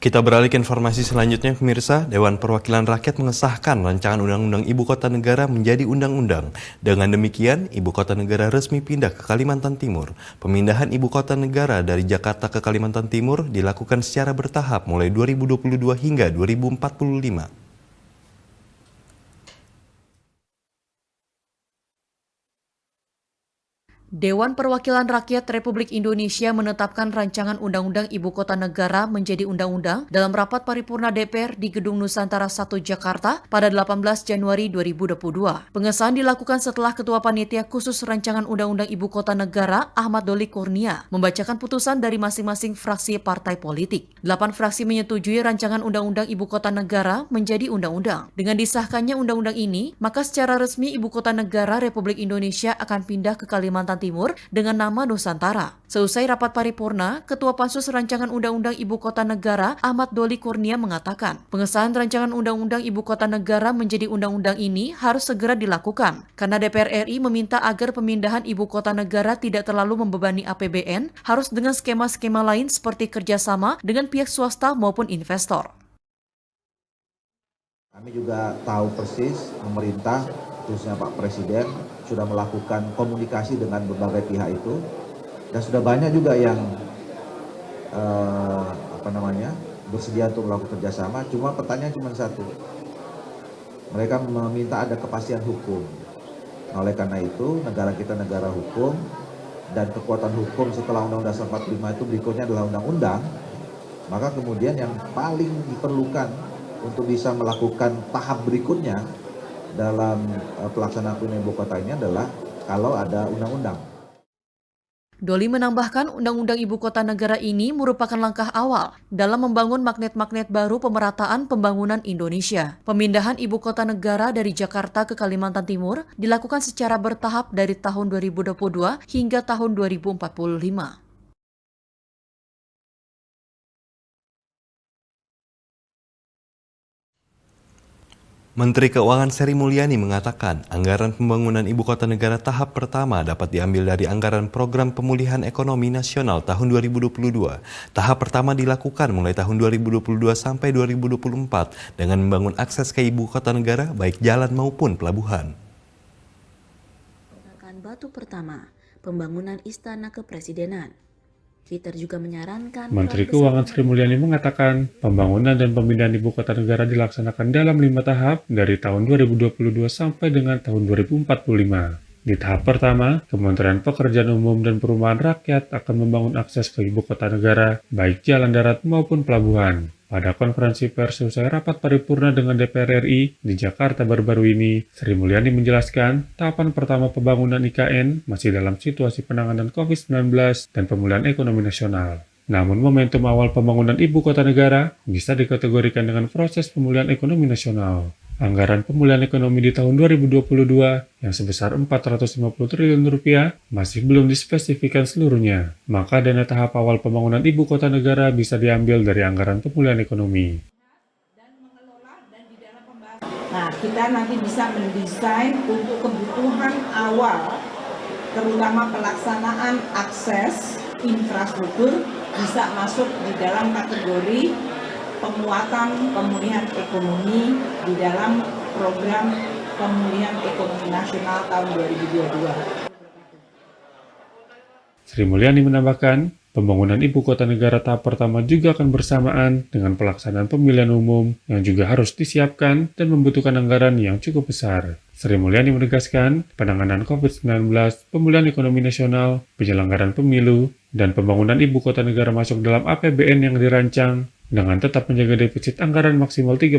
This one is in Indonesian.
Kita beralih ke informasi selanjutnya, pemirsa. Dewan Perwakilan Rakyat mengesahkan rancangan Undang-Undang Ibu Kota Negara menjadi undang-undang. Dengan demikian, Ibu Kota Negara resmi pindah ke Kalimantan Timur. Pemindahan Ibu Kota Negara dari Jakarta ke Kalimantan Timur dilakukan secara bertahap mulai 2022 hingga 2045. Dewan Perwakilan Rakyat Republik Indonesia menetapkan rancangan Undang-Undang Ibu Kota Negara menjadi undang-undang dalam rapat paripurna DPR di Gedung Nusantara 1 Jakarta pada 18 Januari 2022. Pengesahan dilakukan setelah Ketua Panitia Khusus Rancangan Undang-Undang Ibu Kota Negara Ahmad Doli Kurnia membacakan putusan dari masing-masing fraksi partai politik. 8 fraksi menyetujui rancangan Undang-Undang Ibu Kota Negara menjadi undang-undang. Dengan disahkannya undang-undang ini, maka secara resmi Ibu Kota Negara Republik Indonesia akan pindah ke Kalimantan Timur dengan nama Nusantara. Seusai rapat paripurna, Ketua Pansus Rancangan Undang-Undang Ibu Kota Negara Ahmad Doli Kurnia mengatakan, pengesahan rancangan Undang-Undang Ibu Kota Negara menjadi undang-undang ini harus segera dilakukan karena DPR RI meminta agar pemindahan Ibu Kota Negara tidak terlalu membebani APBN, harus dengan skema-skema lain seperti kerjasama dengan pihak swasta maupun investor. Kami juga tahu persis pemerintah, khususnya Pak Presiden, sudah melakukan komunikasi dengan berbagai pihak itu, dan sudah banyak juga yang bersedia untuk melakukan kerjasama. Cuma pertanyaan cuma satu, mereka meminta ada kepastian hukum. Nah, oleh karena itu negara kita negara hukum, dan kekuatan hukum setelah Undang-Undang Dasar 45 itu berikutnya adalah undang-undang. Maka kemudian yang paling diperlukan untuk bisa melakukan tahap berikutnya dalam pelaksanaan pemindahan ibu kota ini adalah kalau ada undang-undang. Doli menambahkan Undang-Undang Ibu Kota Negara ini merupakan langkah awal dalam membangun magnet-magnet baru pemerataan pembangunan Indonesia. Pemindahan Ibu Kota Negara dari Jakarta ke Kalimantan Timur dilakukan secara bertahap dari tahun 2022 hingga tahun 2045. Menteri Keuangan Sri Mulyani mengatakan anggaran pembangunan Ibu Kota Negara tahap pertama dapat diambil dari anggaran Program Pemulihan Ekonomi Nasional tahun 2022. Tahap pertama dilakukan mulai tahun 2022 sampai 2024 dengan membangun akses ke Ibu Kota Negara baik jalan maupun pelabuhan. Batu pertama, pembangunan Istana Kepresidenan. Twitter juga menyarankan... Menteri Keuangan Sri Mulyani mengatakan, pembangunan dan pemindahan Ibu Kota Negara dilaksanakan dalam 5 tahap dari tahun 2022 sampai dengan tahun 2045. Di tahap pertama, Kementerian Pekerjaan Umum dan Perumahan Rakyat akan membangun akses ke Ibu Kota Negara, baik jalan darat maupun pelabuhan. Pada konferensi pers usai rapat paripurna dengan DPR RI di Jakarta baru-baru ini, Sri Mulyani menjelaskan tahapan pertama pembangunan IKN masih dalam situasi penanganan COVID-19 dan pemulihan ekonomi nasional. Namun momentum awal pembangunan Ibu Kota Negara bisa dikategorikan dengan proses pemulihan ekonomi nasional. Anggaran pemulihan ekonomi di tahun 2022 yang sebesar Rp450 triliun masih belum dispesifikan seluruhnya. Maka dana tahap awal pembangunan Ibu Kota Negara bisa diambil dari anggaran pemulihan ekonomi. Nah, kita nanti bisa mendesain untuk kebutuhan awal, terutama pelaksanaan akses infrastruktur bisa masuk di dalam kategori penguatan pemulihan ekonomi di dalam program pemulihan ekonomi nasional tahun 2022. Sri Mulyani menambahkan, pembangunan Ibu Kota Negara tahap pertama juga akan bersamaan dengan pelaksanaan pemilihan umum yang juga harus disiapkan dan membutuhkan anggaran yang cukup besar. Sri Mulyani menegaskan, penanganan COVID-19, pemulihan ekonomi nasional, penyelenggaraan pemilu, dan pembangunan Ibu Kota Negara masuk dalam APBN yang dirancang dengan tetap menjaga defisit anggaran maksimal 3%.